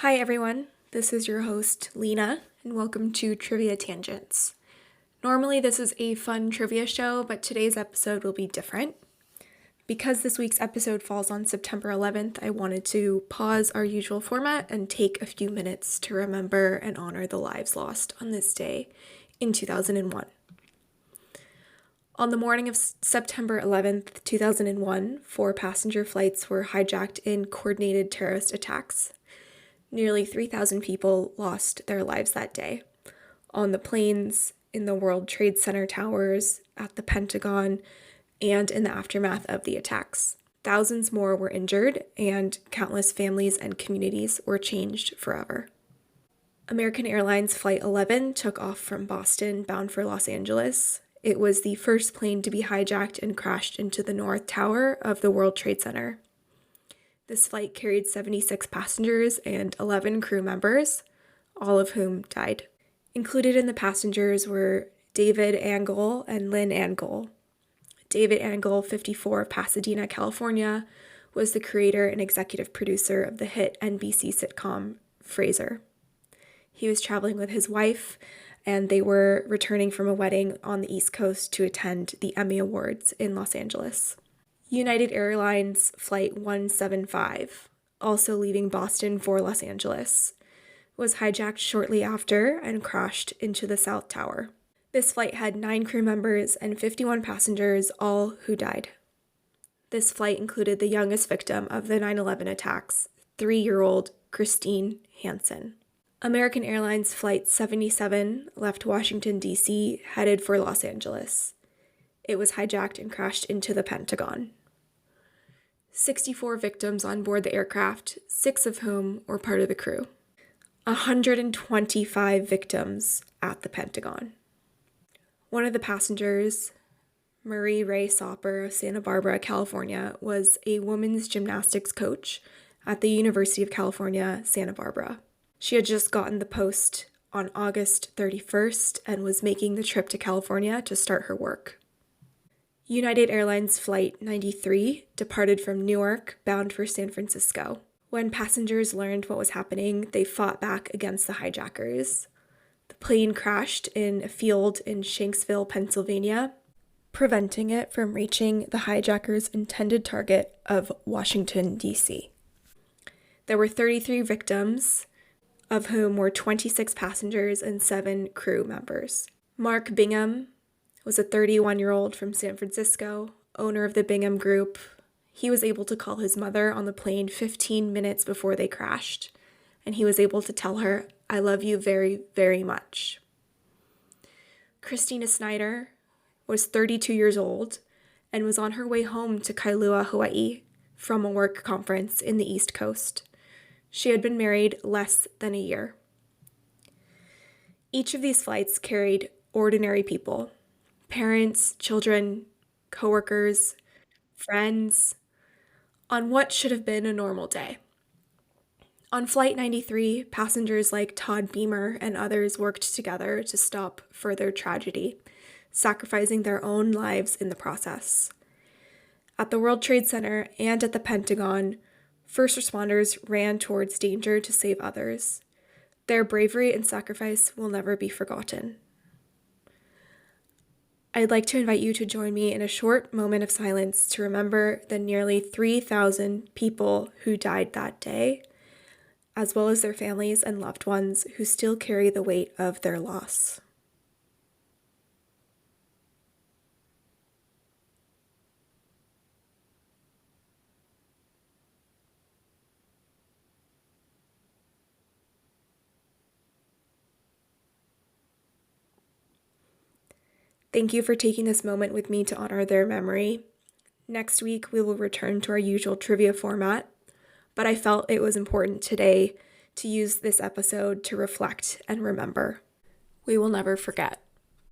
Hi everyone, this is your host Lena, and welcome to Trivia Tangents. Normally this is a fun trivia show, but today's episode will be different. Because this week's episode falls on September 11th, I wanted to pause our usual format and take a few minutes to remember and honor the lives lost on this day in 2001. On the morning of September 11th, 2001, 4 passenger flights were hijacked in coordinated terrorist attacks. Nearly 3,000 people lost their lives that day on the planes, in the World Trade Center towers, at the Pentagon, and in the aftermath of the attacks. Thousands more were injured, and countless families and communities were changed forever. American Airlines Flight 11 took off from Boston, bound for Los Angeles. It was the first plane to be hijacked and crashed into the North Tower of the World Trade Center. This flight carried 76 passengers and 11 crew members, all of whom died. Included in the passengers were David Angle and Lynn Angle. David Angle, 54, of Pasadena, California, was the creator and executive producer of the hit NBC sitcom Frasier. He was traveling with his wife, and they were returning from a wedding on the East Coast to attend the Emmy Awards in Los Angeles. United Airlines Flight 175, also leaving Boston for Los Angeles, was hijacked shortly after and crashed into the South Tower. This flight had 9 crew members and 51 passengers, all who died. This flight included the youngest victim of the 9/11 attacks, 3-year-old Christine Hansen. American Airlines Flight 77 left Washington, D.C., headed for Los Angeles. It was hijacked and crashed into the Pentagon. 64 victims on board the aircraft, 6 of whom were part of the crew. 125 victims at the Pentagon. One of the passengers, Marie Ray Soper of Santa Barbara, California, was a women's gymnastics coach at the University of California, Santa Barbara. She had just gotten the post on August 31st and was making the trip to California to start her work. United Airlines Flight 93 departed from Newark, bound for San Francisco. When passengers learned what was happening, they fought back against the hijackers. The plane crashed in a field in Shanksville, Pennsylvania, preventing it from reaching the hijackers' intended target of Washington, D.C. There were 33 victims, of whom were 26 passengers and 7 crew members. Mark Bingham was a 31-year-old from San Francisco, owner of the Bingham Group. He was able to call his mother on the plane 15 minutes before they crashed, and he was able to tell her, "I love you very, very much." Christina Snyder was 32 years old and was on her way home to Kailua, Hawaii, from a work conference in the East Coast. She had been married less than a year. Each of these flights carried ordinary people. Parents, children, coworkers, friends, on what should have been a normal day. On Flight 93, passengers like Todd Beamer and others worked together to stop further tragedy, sacrificing their own lives in the process. At the World Trade Center and at the Pentagon, first responders ran towards danger to save others. Their bravery and sacrifice will never be forgotten. I'd like to invite you to join me in a short moment of silence to remember the nearly 3,000 people who died that day, as well as their families and loved ones who still carry the weight of their loss. Thank you for taking this moment with me to honor their memory. Next week, we will return to our usual trivia format, but I felt it was important today to use this episode to reflect and remember. We will never forget.